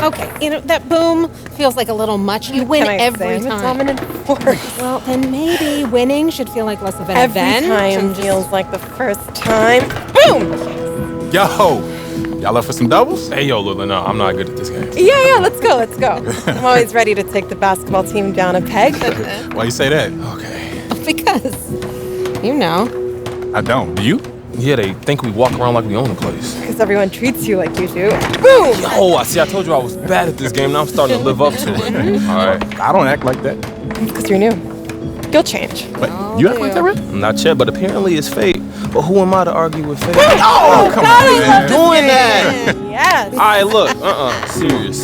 Okay, that boom feels like a little much. You win every time. I'm a dominant force. Well, then maybe winning should feel like less of an Every event. time feels like the first time. Boom! Yo, y'all up for some doubles? Hey, yo, Lila, no, I'm not good at this game. Yeah, let's go. I'm always ready to take the basketball team down a peg. Why you say that? Okay. Because, I don't. Do you? Yeah, they think we walk around like we own the place. Because everyone treats you like you do. Boom! Yo, I told you I was bad at this game. Now I'm starting to live up to it. All right. I don't act like that. Because you're new. You'll change. But you act like that, right? Not yet, but apparently it's fate. But who am I to argue with fate? Oh, come God, on, I man. love Doing this that. game. Yes. All right, look. Serious.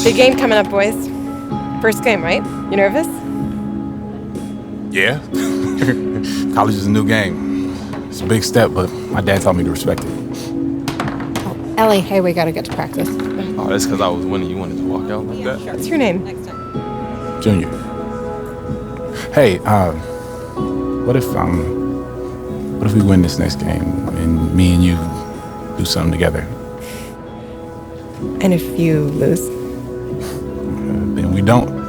Big game coming up, boys. First game, right? You nervous? Yeah. College is a new game. It's a big step, but my dad taught me to respect it. Ellie, hey, we gotta get to practice. Oh, that's because I was winning. You wanted to walk out like that? What's your name? Junior. Hey, what if we win this next game and me and you do something together? And if you lose? Then we don't.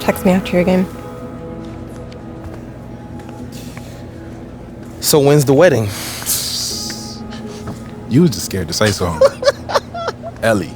Text me after your game. So when's the wedding? You was just scared to say so. Ellie.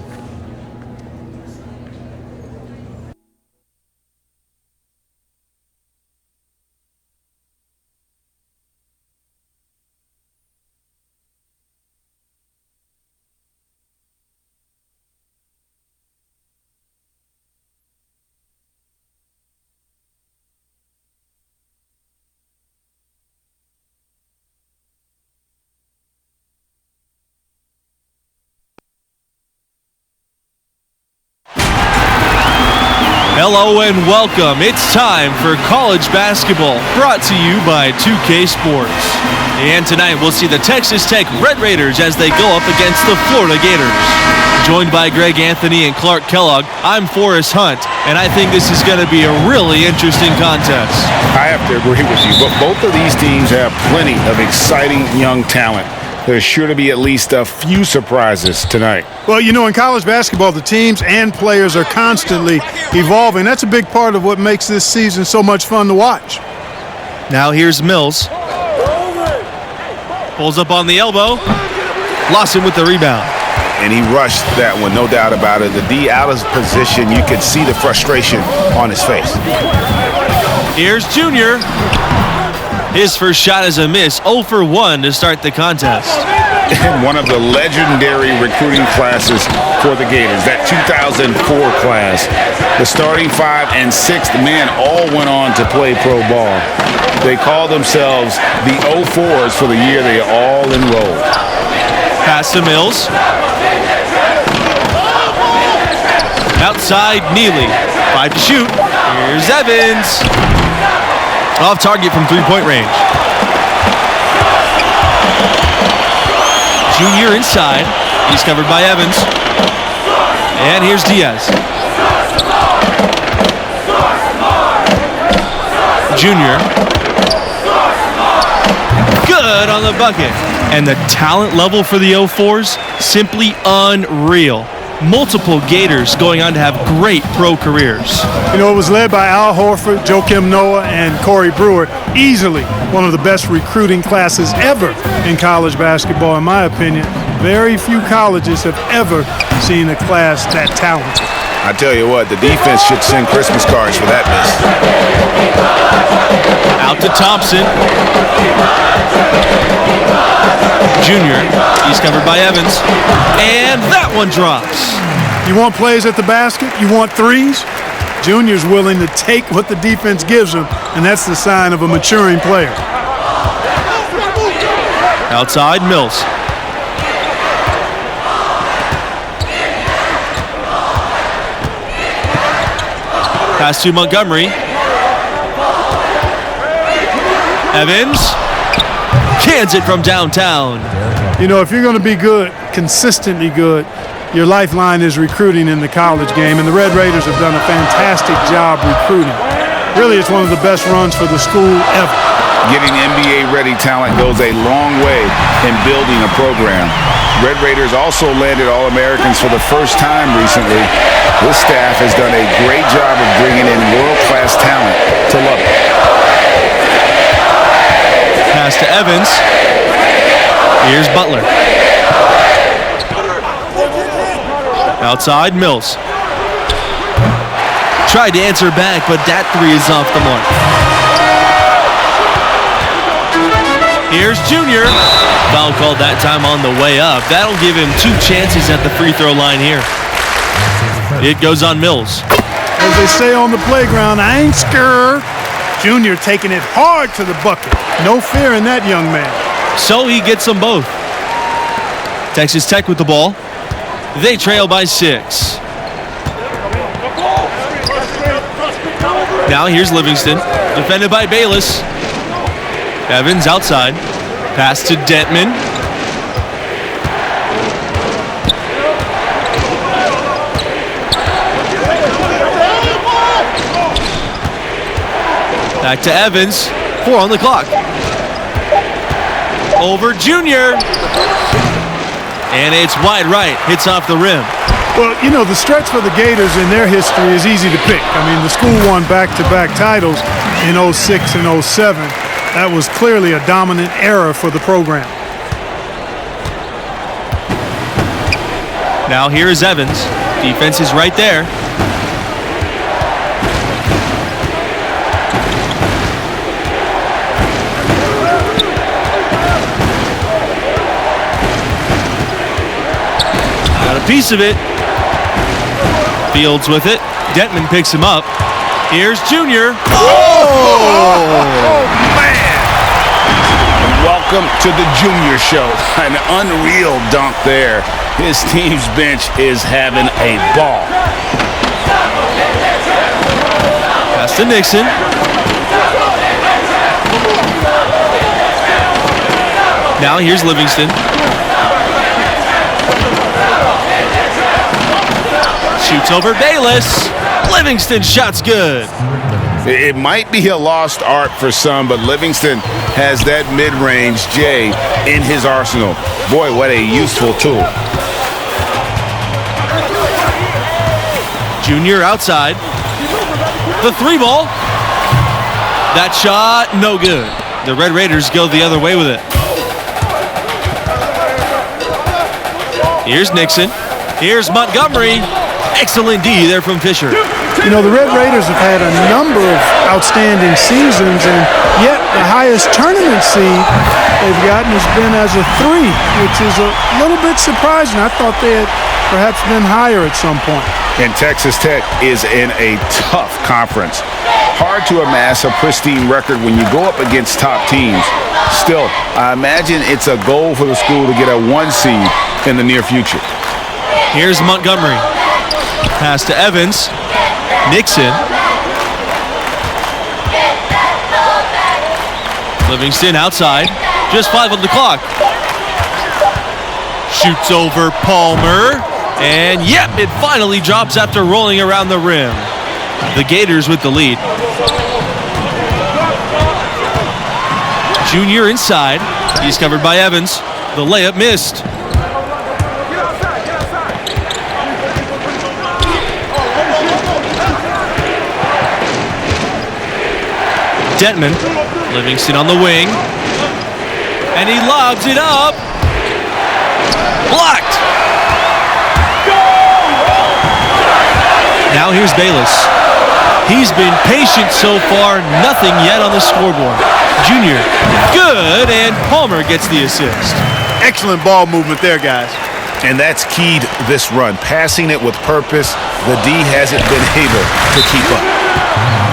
Hello and welcome. It's time for college basketball, brought to you by 2K Sports. And tonight we'll see the Texas Tech Red Raiders as they go up against the Florida Gators. Joined by Greg Anthony and Clark Kellogg, I'm Forrest Hunt, and I think this is going to be a really interesting contest. I have to agree with you, but both of these teams have plenty of exciting young talent. There's sure to be at least a few surprises tonight. Well, in college basketball, the teams and players are constantly evolving. That's a big part of what makes this season so much fun to watch. Now here's Mills. Pulls up on the elbow. Lawson with the rebound. And he rushed that one, no doubt about it. The D out of position, you could see the frustration on his face. Here's Junior. His first shot is a miss, 0 for 1 to start the contest. And one of the legendary recruiting classes for the Gators, that 2004 class. The starting 5 and 6th men all went on to play pro ball. They call themselves the 04s for the year they all enrolled. Pass to Mills. Outside, Neely. 5 to shoot. Here's Evans. Off target from three-point range. Junior inside. He's covered by Evans. And here's Diaz. Junior. Good on the bucket. And the talent level for the 04s, simply unreal. Multiple Gators going on to have great pro careers. It was led by Al Horford, Joakim Noah, and Corey Brewer. Easily one of the best recruiting classes ever in college basketball, in my opinion. Very few colleges have ever seen a class that talented. I tell you what, the defense should send Christmas cards for that miss. Out to Thompson. Junior, he's covered by Evans. And that one drops. You want plays at the basket? You want threes? Junior's willing to take what the defense gives him, and that's the sign of a maturing player. Outside, Mills. Pass to Montgomery. Evans cans it from downtown. If you're going to be good, consistently good, your lifeline is recruiting in the college game, and the Red Raiders have done a fantastic job recruiting. Really, it's one of the best runs for the school ever. Getting NBA-ready talent goes a long way in building a program. Red Raiders also landed All-Americans for the first time recently. This staff has done a great job of bringing in world-class talent to Lubbock. Pass to Evans. Here's Butler. Outside, Mills. Tried to answer back, but that three is off the mark. Here's Junior. Foul called that time on the way up. That'll give him 2 chances at the free throw line here. It goes on Mills. As they say on the playground, I ain't scared. Junior taking it hard to the bucket. No fear in that young man. So he gets them both. Texas Tech with the ball. They trail by 6. Now here's Livingston, defended by Bayless. Evans outside. Pass to Detman. Back to Evans. 4 on the clock. Over Junior. And it's wide right. Hits off the rim. Well, you know, the stretch for the Gators in their history is easy to pick. I mean, the school won back-to-back titles in 06 and 07. That was clearly a dominant era for the program. Now here is Evans. Defense is right there. Got a piece of it. Fields with it. Detman picks him up. Here's Junior. Oh, man! Welcome to the Junior Show. An unreal dunk there. His team's bench is having a ball. Pass to Nixon. Now here's Livingston. Shoots over Bayless. Livingston shot's good. It might be a lost art for some, but Livingston has that mid-range J in his arsenal. Boy, what a useful tool. Junior outside. The 3-ball. That shot, no good. The Red Raiders go the other way with it. Here's Nixon. Here's Montgomery. Excellent D there from Fisher. You know, the Red Raiders have had a number of outstanding seasons, and yet the highest tournament seed they've gotten has been as a 3, which is a little bit surprising. I thought they had perhaps been higher at some point. And Texas Tech is in a tough conference. Hard to amass a pristine record when you go up against top teams. Still, I imagine it's a goal for the school to get a 1 seed in the near future. Here's Montgomery. Pass to Evans. Nixon. Livingston outside. Just 5 on the clock. Shoots over Palmer. And yep, it finally drops after rolling around the rim. The Gators with the lead. Junior inside. He's covered by Evans. The layup missed. Detman. Livingston on the wing. And he lobs it up. Blocked. Now here's Bayless. He's been patient so far. Nothing yet on the scoreboard. Junior. Good. And Palmer gets the assist. Excellent ball movement there, guys. And that's keyed this run. Passing it with purpose. The D hasn't been able to keep up.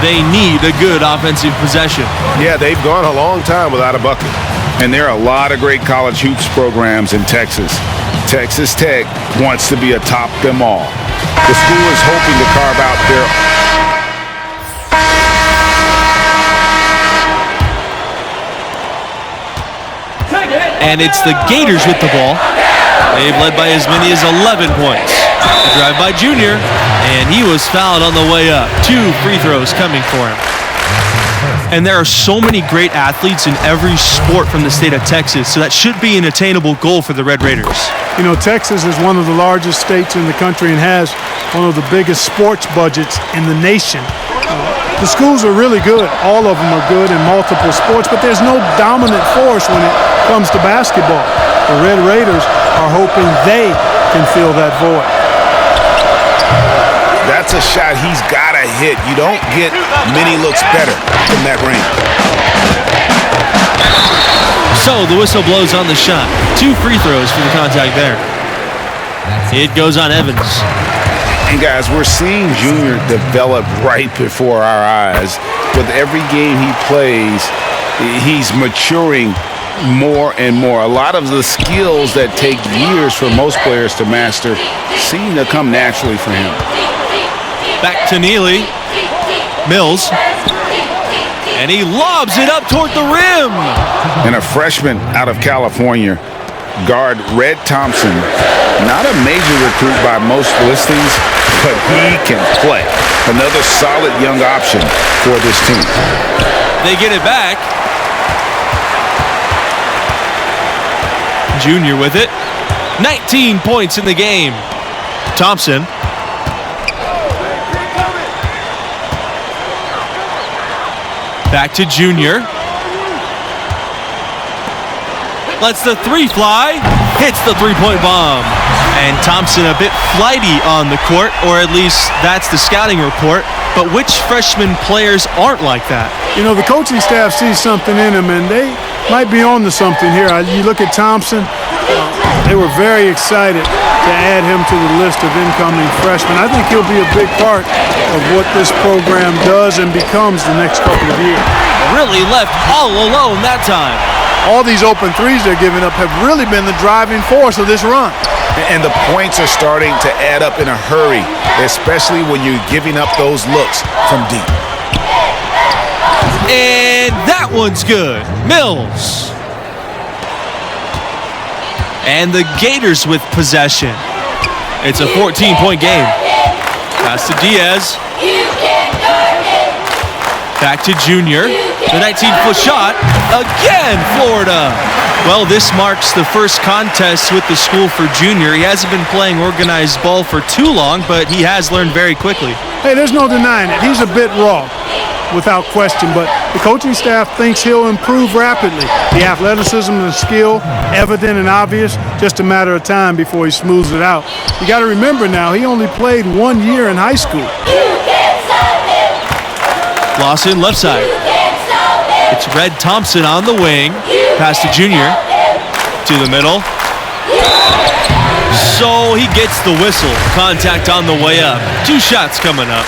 They need a good offensive possession. Yeah, they've gone a long time without a bucket. And there are a lot of great college hoops programs in Texas. Texas Tech wants to be atop them all. The school is hoping to carve out their... And it's the Gators with the ball. They've led by as many as 11 points. The drive by Junior, and he was fouled on the way up. 2 free throws coming for him. And there are so many great athletes in every sport from the state of Texas, so that should be an attainable goal for the Red Raiders. You know, Texas is one of the largest states in the country and has one of the biggest sports budgets in the nation. The schools are really good. All of them are good in multiple sports, but there's no dominant force when it comes to basketball. The Red Raiders are hoping they can fill that void. That's a shot he's got to hit. You don't get many looks better from that range. So the whistle blows on the shot. 2 free throws for the contact there. It goes on Evans. And guys, we're seeing Junior develop right before our eyes. With every game he plays, he's maturing more and more. A lot of the skills that take years for most players to master seem to come naturally for him. Back to Neely. Mills. And he lobs it up toward the rim. And a freshman out of California, guard Red Thompson. Not a major recruit by most listings, but he can play. Another solid young option for this team. They get it back. Junior with it. 19 points in the game. Thompson. Back to Junior. Lets the 3 fly. Hits the 3-point bomb. And Thompson a bit flighty on the court, or at least that's the scouting report. But which freshman players aren't like that? You know, the coaching staff sees something in him, and they might be on to something here. You look at Thompson, they were very excited to add him to the list of incoming freshmen. I think he'll be a big part of what this program does and becomes the next couple of years. Really left all alone that time. All these open threes they're giving up have really been the driving force of this run. And the points are starting to add up in a hurry, especially when you're giving up those looks from deep. And that one's good. Mills. And the Gators with possession. It's a 14-point game. Pass to Diaz. Back to Junior. The 19-foot shot. Again, Florida. Well, this marks the first contest with the school for Junior. He hasn't been playing organized ball for too long, but he has learned very quickly. Hey, there's no denying it. He's a bit raw, without question, but the coaching staff thinks he'll improve rapidly. The athleticism and skill, evident and obvious, just a matter of time before he smooths it out. You got to remember now, he only played 1 year in high school. Lawson, left side. It's Red Thompson on the wing. Pass to Junior. To the middle. So he gets the whistle. Contact on the way up. 2 shots coming up.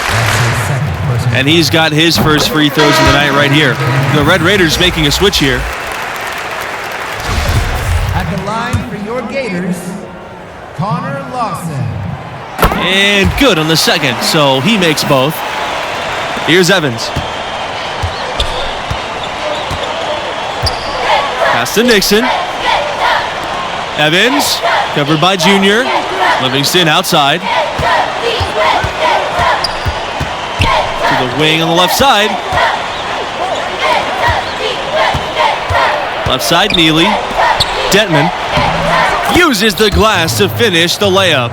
And he's got his first free throws of the night right here. The Red Raiders making a switch here. At the line for your Gators, Connor Lawson. And good on the second, so he makes both. Here's Evans. Pass to Nixon. Evans, covered by Junior. Livingston outside. To the wing on the left side. Left side, Neely. Detman uses the glass to finish the layup.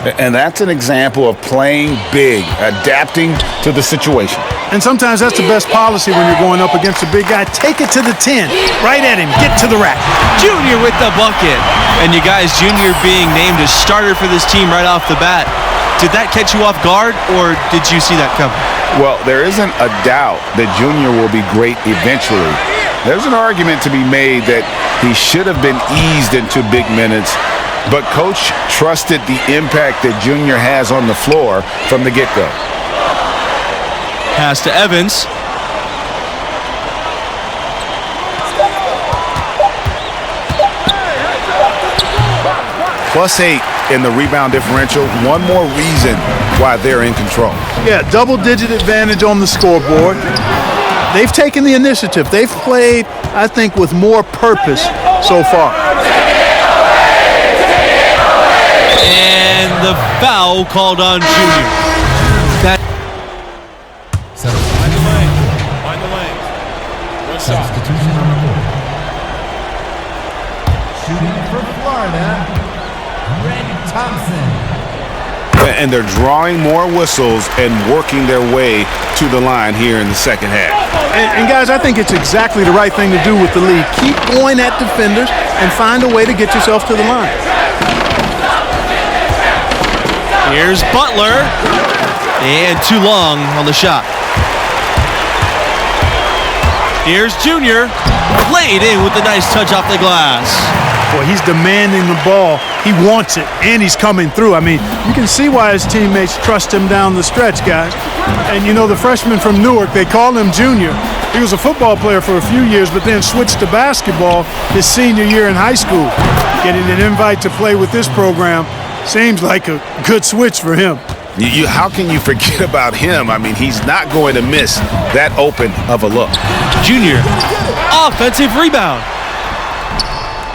And that's an example of playing big, adapting to the situation. And sometimes that's the best policy when you're going up against a big guy. Take it to the 10, right at him, get to the rack. Junior with the bucket. And you guys, Junior being named as starter for this team right off the bat. Did that catch you off guard, or did you see that coming? Well, there isn't a doubt that Junior will be great eventually. There's an argument to be made that he should have been eased into big minutes, but Coach trusted the impact that Junior has on the floor from the get-go. Pass to Evans. +8 in the rebound differential. One more reason why they're in control. Yeah, double-digit advantage on the scoreboard. They've taken the initiative. They've played, I think, with more purpose so far. And the foul called on Junior. Find the lane. Substitution on the board. Shooting for Florida, Greg Thompson. And they're drawing more whistles and working their way to the line here in the second half. And guys, I think it's exactly the right thing to do with the lead. Keep going at defenders and find a way to get yourself to the line. Here's Butler. And too long on the shot. Here's Junior. Laid in with a nice touch off the glass. Boy, he's demanding the ball. He wants it, and he's coming through. I mean, you can see why his teammates trust him down the stretch, guys. And you know, the freshman from Newark, they call him Junior. He was a football player for a few years, but then switched to basketball his senior year in high school. Getting an invite to play with this program seems like a good switch for him. How can you forget about him? I mean, he's not going to miss that open of a look. Junior, offensive rebound.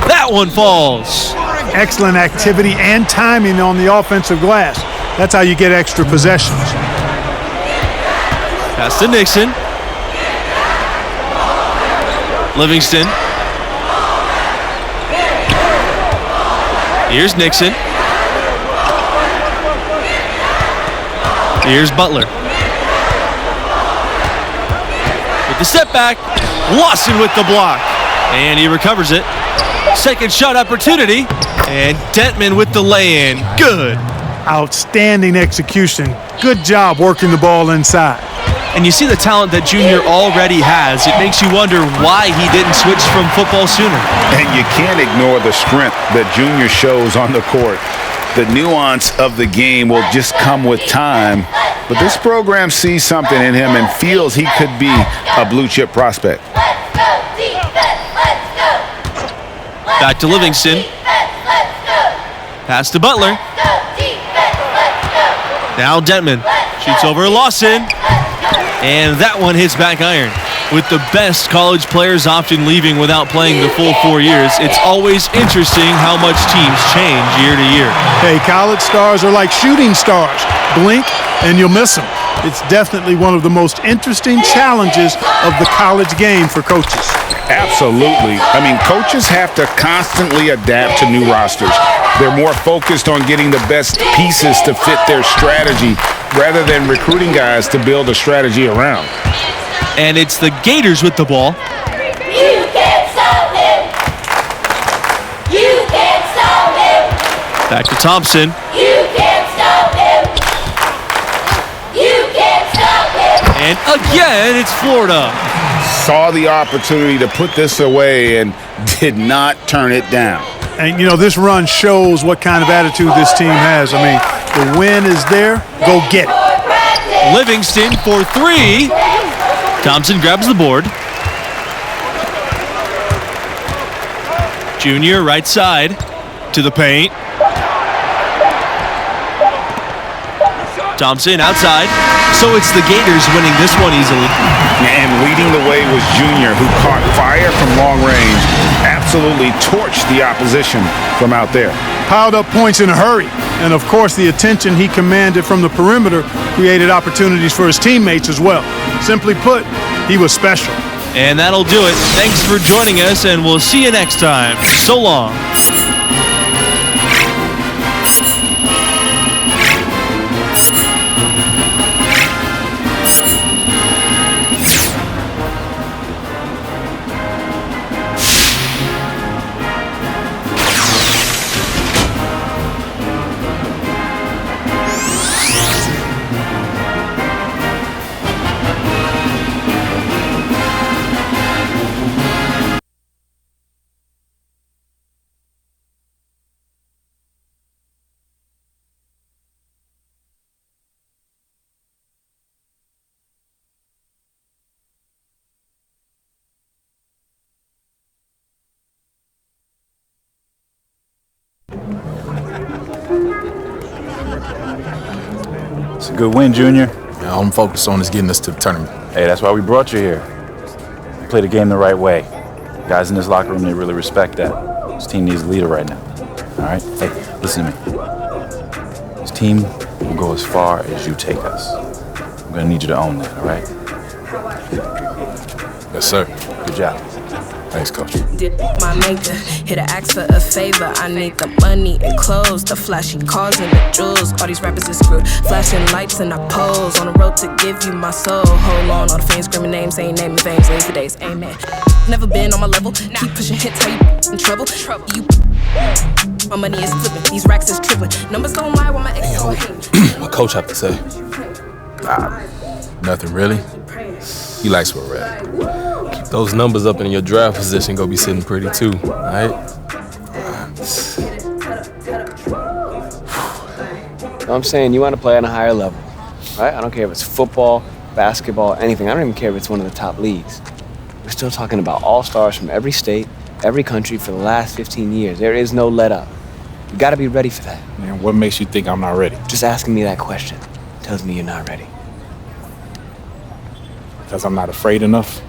That one falls. Excellent activity and timing on the offensive glass. That's how you get extra possessions. Pass to Nixon. Livingston. Here's Nixon. Here's Butler. With the step back, Lawson with the block. And he recovers it. Second shot opportunity. And Dentman with the lay-in. Good. Outstanding execution. Good job working the ball inside. And you see the talent that Junior already has. It makes you wonder why he didn't switch from football sooner. And you can't ignore the strength that Junior shows on the court. The nuance of the game will just come with time. But this program sees something in him and feels he could be a blue-chip prospect. Back to Livingston. Pass to Butler. Now Dentman shoots over Lawson. And that one hits back iron. With the best college players often leaving without playing the full 4 years, it's always interesting how much teams change year to year. Hey, college stars are like shooting stars. Blink and you'll miss them. It's definitely one of the most interesting challenges of the college game for coaches. Absolutely. I mean, coaches have to constantly adapt to new rosters. They're more focused on getting the best pieces to fit their strategy rather than recruiting guys to build a strategy around. And it's the Gators with the ball. You can't stop him. You can't stop him. Back to Thompson. You can't stop him. You can't stop him. And again, it's Florida. Saw the opportunity to put this away and did not turn it down. And, you know, this run shows what kind of attitude this team has. I mean, the win is there. Go get it. Livingston for three. Thompson grabs the board. Junior right side to the paint. Thompson outside. So it's the Gators winning this one easily. And leading the way was Junior, who caught fire from long range. Absolutely torched the opposition from out there. Piled up points in a hurry. And, of course, the attention he commanded from the perimeter created opportunities for his teammates as well. Simply put, he was special. And that'll do it. Thanks for joining us, and we'll see you next time. So long. It's a good win, Junior. Yeah, all I'm focused on is getting us to the tournament. Hey, that's why we brought you here. You play the game the right way. Guys in this locker room, they really respect that. This team needs a leader right now. All right? Hey, listen to me. This team will go as far as you take us. I'm gonna need you to own that, all right? Yes, sir. Good job. Thanks, Coach. Did my maker hit an ask for a favor? I need the money and clothes, the flashy cars and the jewels. All these rappers is screwed, flashing lights and I pose on the road to give you my soul. Hold on, all the fans screaming names, ain't naming fames, late for days, amen. Never been on my level, keep pushing hits, how you in trouble? You, my money is flipping, these racks is tripling. Numbers don't lie while my ex go hate. My coach have to say. Nothing really. He likes where we're at. Keep those numbers up and your draft position go be sitting pretty too, alright? I'm saying you want to play on a higher level, right? I don't care if it's football, basketball, anything. I don't even care if it's one of the top leagues. We're still talking about all-stars from every state, every country for the last 15 years. There is no let-up. You got to be ready for that. Man, what makes you think I'm not ready? Just asking me that question tells me you're not ready. Because I'm not afraid enough?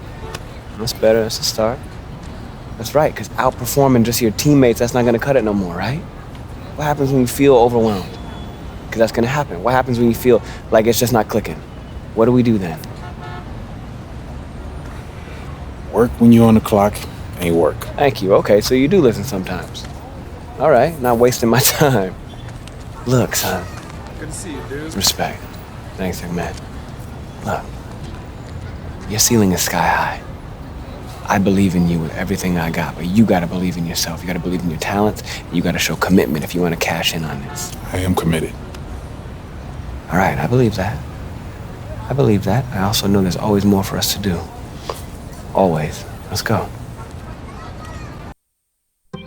That's better. That's a start. That's right, because outperforming just your teammates, that's not going to cut it no more, right? What happens when you feel overwhelmed? Because that's going to happen. What happens when you feel like it's just not clicking? What do we do then? Work when you're on the clock ain't work. Thank you. Okay, so you do listen sometimes. All right, not wasting my time. Look, son. Good to see you, dude. Respect. Thanks, young man. Look, your ceiling is sky high. I believe in you with everything I got, but you gotta believe in yourself. You gotta believe in your talents. You gotta show commitment if you want to cash in on this. I am committed. All right, I believe that. I believe that. I also know there's always more for us to do. Always. Let's go.